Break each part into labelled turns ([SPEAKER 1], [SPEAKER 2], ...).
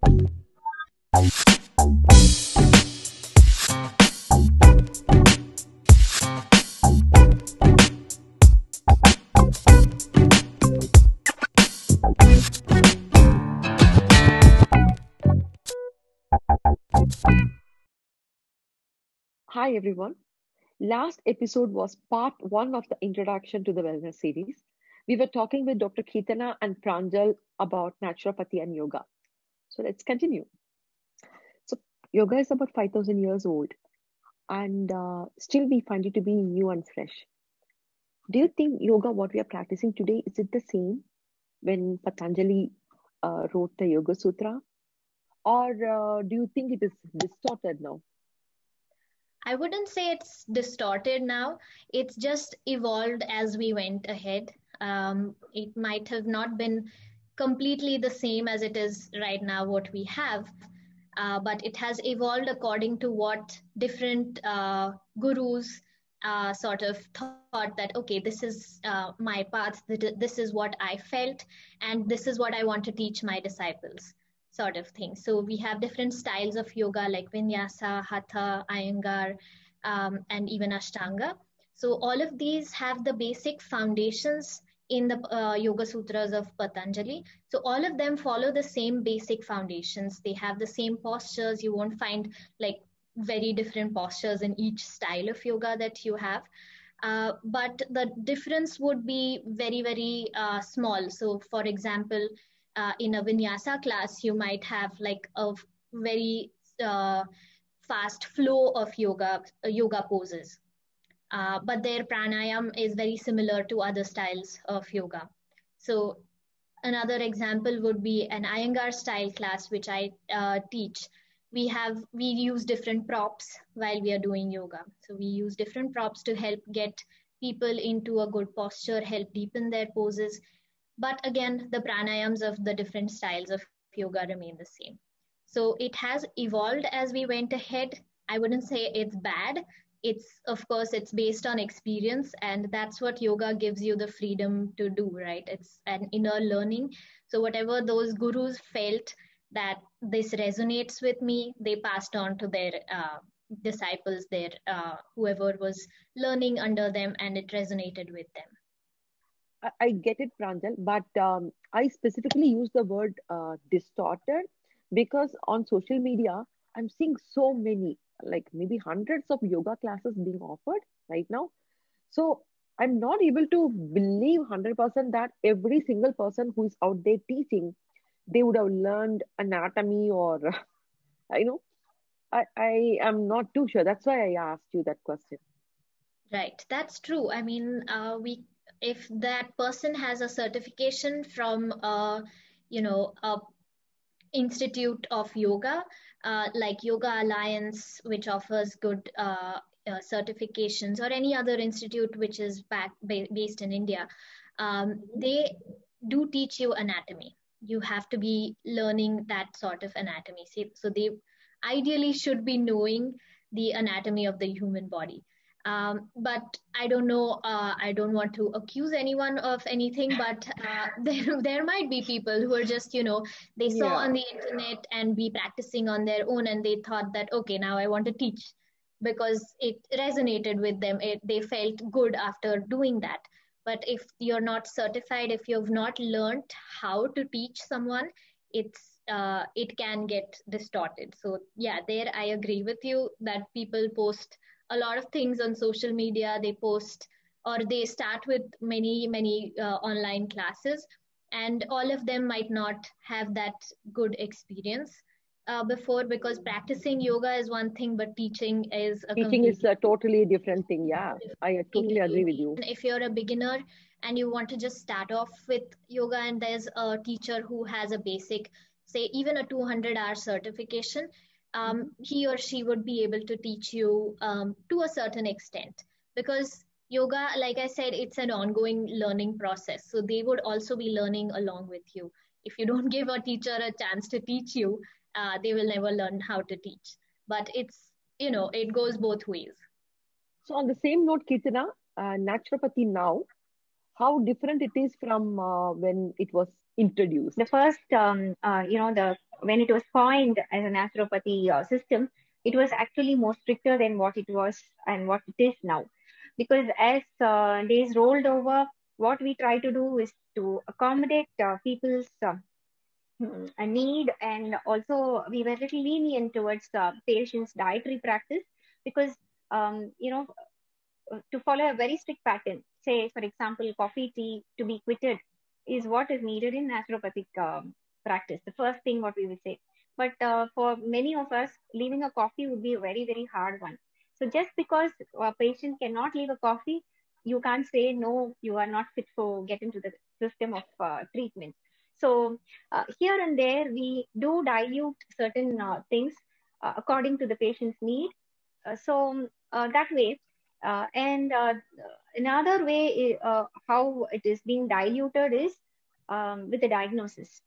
[SPEAKER 1] Hi everyone. Last episode was part one of the introduction to the wellness series. We were talking with Dr. Keetana and Pranjal about naturopathy and yoga. So let's continue. So, yoga is about 5,000 years old and still we find it to be new and fresh. Do you think yoga, what we are practicing today, is it the same when Patanjali wrote the Yoga Sutra? Or do you think it is distorted now?
[SPEAKER 2] I wouldn't say it's distorted now. It's just evolved as we went ahead. It might have not been completely the same as it is right now, what we have, but it has evolved according to what different gurus sort of thought that, okay, this is my path, this is what I felt, and this is what I want to teach my disciples, sort of thing. So we have different styles of yoga like vinyasa, hatha, iyengar, and even ashtanga. So all of these have the basic foundations in the Yoga Sutras of Patanjali. So all of them follow the same basic foundations. They have the same postures. You won't find like very different postures in each style of yoga that you have. But the difference would be very, very small. So, for example, in a vinyasa class, you might have like a very fast flow of yoga poses. But their pranayam is very similar to other styles of yoga. So another example would be an Iyengar style class, which I teach. We use different props while we are doing yoga. So we use different props to help get people into a good posture, help deepen their poses. But again, the pranayams of the different styles of yoga remain the same. So it has evolved as we went ahead. I wouldn't say it's bad. It's, of course, it's based on experience, and that's what yoga gives you the freedom to do, right? It's an inner learning. So whatever those gurus felt that this resonates with me, they passed on to their disciples, their whoever was learning under them, and it resonated with them.
[SPEAKER 1] I get it, Pranjal, but I specifically use the word distorted because on social media, I'm seeing so many, like maybe hundreds of yoga classes being offered right now. So I'm not able to believe 100% that every single person who is out there teaching, they would have learned anatomy or, you know, I am not too sure. That's why I asked you that question.
[SPEAKER 2] Right, that's true. I mean, we if that person has a certification from a institute of yoga, like Yoga Alliance, which offers good certifications, or any other institute which is based in India, they do teach you anatomy. You have to be learning that sort of anatomy. So they ideally should be knowing the anatomy of the human body. But I don't know. I don't want to accuse anyone of anything, but there might be people who are just they saw
[SPEAKER 1] Yeah.
[SPEAKER 2] on the internet and be practicing on their own, and they thought that, okay, now I want to teach because it resonated with them. They felt good after doing that. But if you're not certified, if you've not learned how to teach someone, it can get distorted. So yeah, there I agree with you that people post a lot of things on social media. They post or they start with many online classes, and all of them might not have that good experience before, because practicing yoga is one thing, but teaching is a
[SPEAKER 1] Teaching is
[SPEAKER 2] completely
[SPEAKER 1] a totally different thing. Yeah, I totally agree with
[SPEAKER 2] Absolutely.
[SPEAKER 1] you.
[SPEAKER 2] If you're a beginner and you want to just start off with yoga, and there's a teacher who has a basic, say, even a 200-hour certification,
[SPEAKER 1] Mhm.
[SPEAKER 2] he or she would be able to teach you to a certain extent. Because yoga, like I said, it's an ongoing learning process. So they would also be learning along with you. If you don't give a teacher a chance to teach you, they will never learn how to teach. But it goes both ways.
[SPEAKER 1] So on the same note, Kirtana, naturopathy now. how different it is from when it was introduced.
[SPEAKER 3] The first, the when it was coined as a naturopathy system, it was actually more stricter than what it was and what it is now. Because as days rolled over, what we try to do is to accommodate people's a need, and also we were little lenient towards patients' dietary practice because to follow a very strict pattern. Say, for example, coffee, tea to be quitted is what is needed in naturopathic practice. The first thing what we will say. But for many of us, leaving a coffee would be a very, very hard one. So just because a patient cannot leave a coffee, you can't say no, you are not fit for get into the system of treatment. So here and there, we do dilute certain things according to the patient's need. That way, and another way how it is being diluted is with the diagnosis.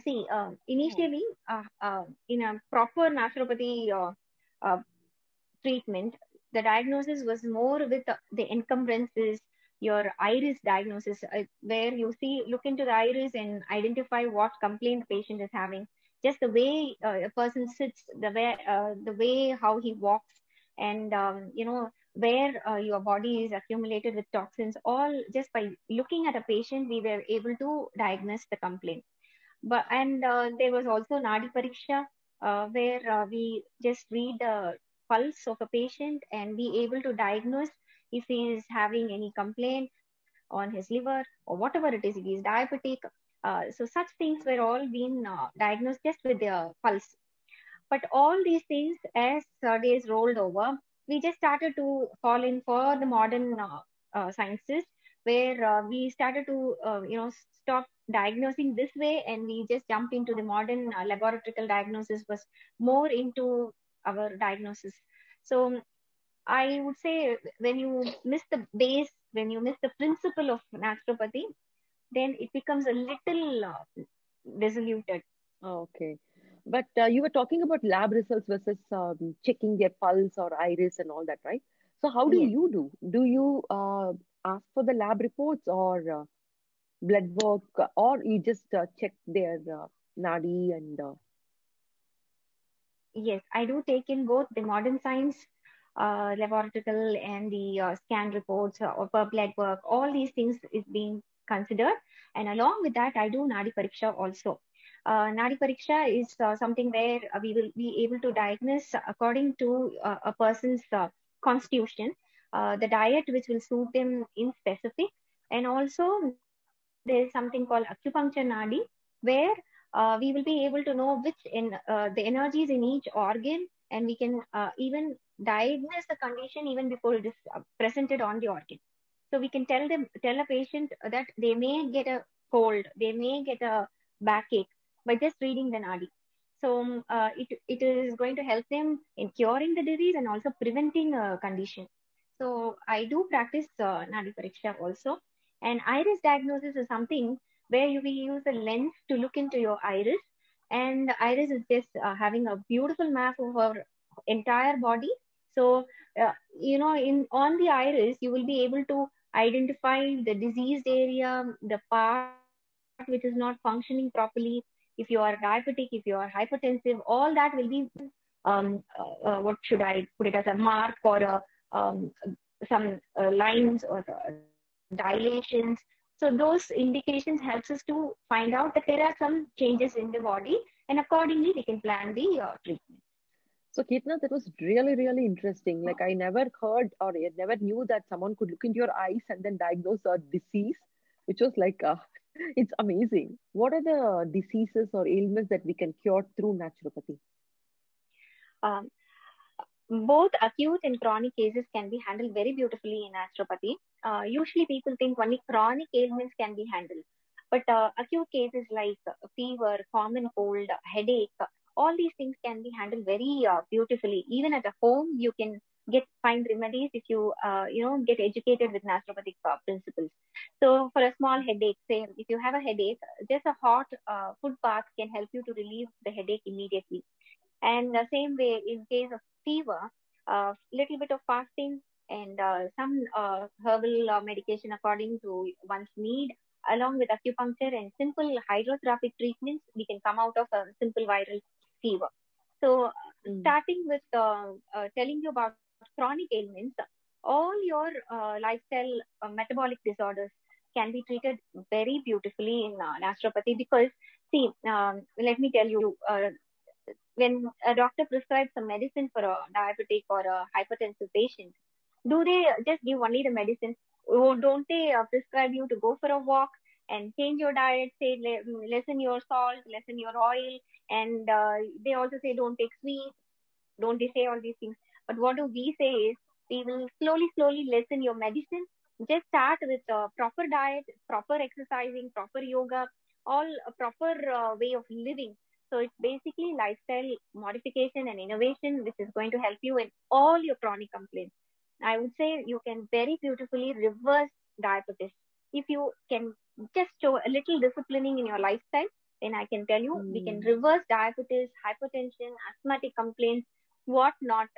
[SPEAKER 3] See,
[SPEAKER 1] Oh,
[SPEAKER 3] initially, in a proper naturopathy uh, treatment, the diagnosis was more with the encumbrances, your iris diagnosis, where you see, look into the iris and identify what complaint the patient is having. Just the way a person sits, the way how he walks, and where your body is accumulated with toxins. All just by looking at a patient, we were able to diagnose the complaint. But and there was also nadi pariksha, where we just read the pulse of a patient and be able to diagnose if he is having any complaint on his liver or whatever it is, if he is diabetic. So such things were all being diagnosed just with the pulse. But all these things, as days rolled over, we just started to fall in for the modern sciences, where we started to, stop diagnosing this way, and we just jumped into the modern laboratory diagnosis was more into our diagnosis. So I would say when you miss the base, when you miss the principle of naturopathy, then it becomes a little diluted.
[SPEAKER 1] okay. But you were talking about lab results versus checking their pulse or iris and all that, right? So how do
[SPEAKER 3] Yes.
[SPEAKER 1] you do? Do you ask for the lab reports or blood work, or you just check their nadi and
[SPEAKER 3] Yes, I do take in both the modern science, laboratory, and the scan reports or blood work. All these things is being considered, and along with that, I do nadi pariksha also. Nadi pariksha is something where we will be able to diagnose according to a person's constitution, the diet which will suit them in specific, and also there is something called acupuncture nadi, where we will be able to know which in the energies in each organ, and we can even diagnose the condition even before it is presented on the organ. So we can tell a patient that they may get a cold, they may get a backache by just reading the nadi. So it is going to help them in curing the disease and also preventing a condition. So I do practice nadi pariksha also. And iris diagnosis is something where you will use a lens to look into your iris, and the iris is just having a beautiful map of our entire body. So in on the iris you will be able to identify the diseased area, the part which is not functioning properly. If you are diabetic, if you are hypertensive, all that will be what should I put it, as a mark or um, some lines or dilations. So those indications helps us to find out that there are some changes in the body, and accordingly we can plan the treatment.
[SPEAKER 1] so Ketna, that was really, really interesting. Like I never heard or I never knew that someone could look into your eyes and then diagnose a disease, which was like, it's amazing. What are the diseases or ailments that we can cure through naturopathy?
[SPEAKER 3] Um, Both acute and chronic cases can be handled very beautifully in naturopathy. Usually, people think only chronic ailments can be handled, but acute cases like fever, common cold, headache, all these things can be handled very beautifully. Even at a home, you can get find remedies if you get educated with naturopathic principles. So, for a small headache, say if you have a headache, just a hot foot bath can help you to relieve the headache immediately. And the same way, in case of fever, little bit of fasting, and some herbal medication according to one's need, along with acupuncture and simple hydrotherapy treatments, we can come out of a simple viral fever. So, starting with telling you about chronic ailments, all your lifestyle metabolic disorders can be treated very beautifully in naturopathy because, see, let me tell you, when a doctor prescribes some medicine for a diabetic or a hypertensive patient, do they just give only the medicine? Or don't they prescribe you to go for a walk and change your diet, say lessen your salt, lessen your oil, and they also say don't take sweets, don't they say all these things? But what do we say is we will slowly lessen your medicine. Just start with a proper diet, proper exercising, proper yoga, all a proper way of living. So it's basically lifestyle modification and innovation, which is going to help you in all your chronic complaints. I would say you can very beautifully reverse diabetes if you can just show a little disciplining in your lifestyle. Then I can tell you we can reverse diabetes, hypertension, asthmatic complaints, what not.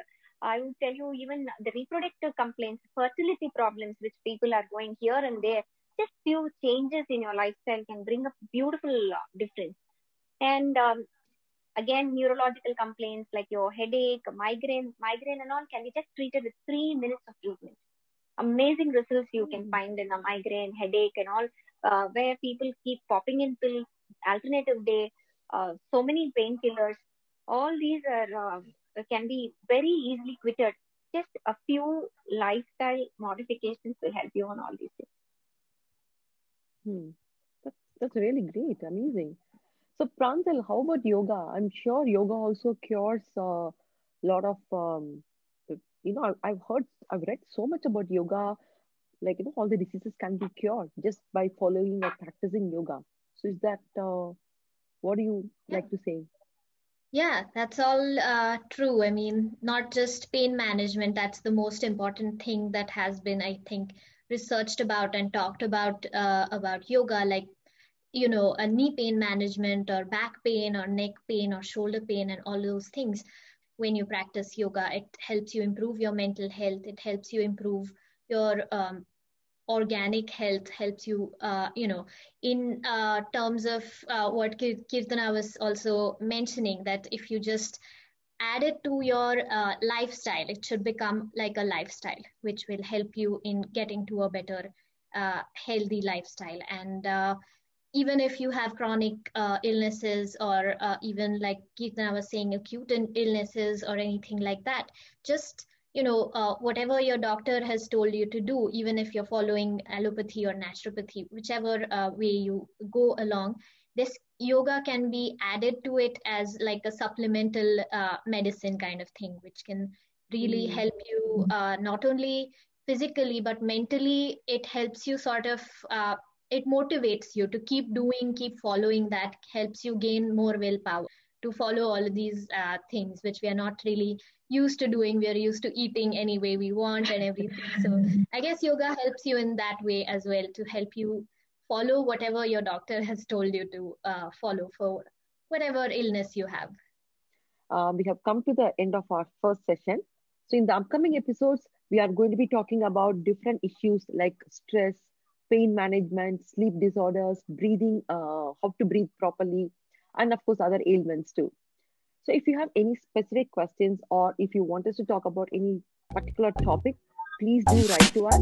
[SPEAKER 3] I will tell you even the reproductive complaints, fertility problems, which people are going here and there. Just few changes in your lifestyle can bring a beautiful difference. And again, neurological complaints like your headache, migraine and all can be just treated with 3 minutes of treatment. Amazing results you can find in a migraine, headache and all, where people keep popping in pills, alternative day, so many painkillers. All these are can be very easily quitted. Just a few lifestyle modifications will help you on all these things.
[SPEAKER 1] Hmm. That's really great, amazing. So, Pranjal, how about yoga? I'm sure yoga also cures a lot of, I've heard, I've read so much about yoga, like, all the diseases can be cured just by following or practicing yoga. So, is that, what do you
[SPEAKER 2] Yeah.
[SPEAKER 1] like to say?
[SPEAKER 2] Yeah, that's all true. I mean, not just pain management, that's the most important thing that has been, I think, researched about and talked about yoga, like, a knee pain management or back pain or neck pain or shoulder pain and all those things. When you practice yoga, it helps you improve your mental health, it helps you improve your organic health, helps you in terms of what Kirtana was also mentioning, that if you just add it to your lifestyle, it should become like a lifestyle which will help you in getting to a better healthy lifestyle. And even if you have chronic illnesses, or even like Kirtana was saying, acute illnesses or anything like that, just whatever your doctor has told you to do, even if you're following allopathy or naturopathy, whichever way you go along, this yoga can be added to it as like a supplemental medicine kind of thing, which can really
[SPEAKER 1] Hmm.
[SPEAKER 2] help you not only physically but mentally. It helps you sort of it motivates you to keep doing, keep following. That helps you gain more willpower to follow all of these things which we are not really used to doing. We are used to eating any way we want and everything. So I guess yoga helps you in that way as well, to help you follow whatever your doctor has told you to follow for whatever illness you have.
[SPEAKER 1] We have come to the end of our first session. So, in the upcoming episodes, we are going to be talking about different issues like stress, pain management, sleep disorders, breathing, how to breathe properly, and of course, other ailments too. So, if you have any specific questions or if you want us to talk about any particular topic, please do write to us.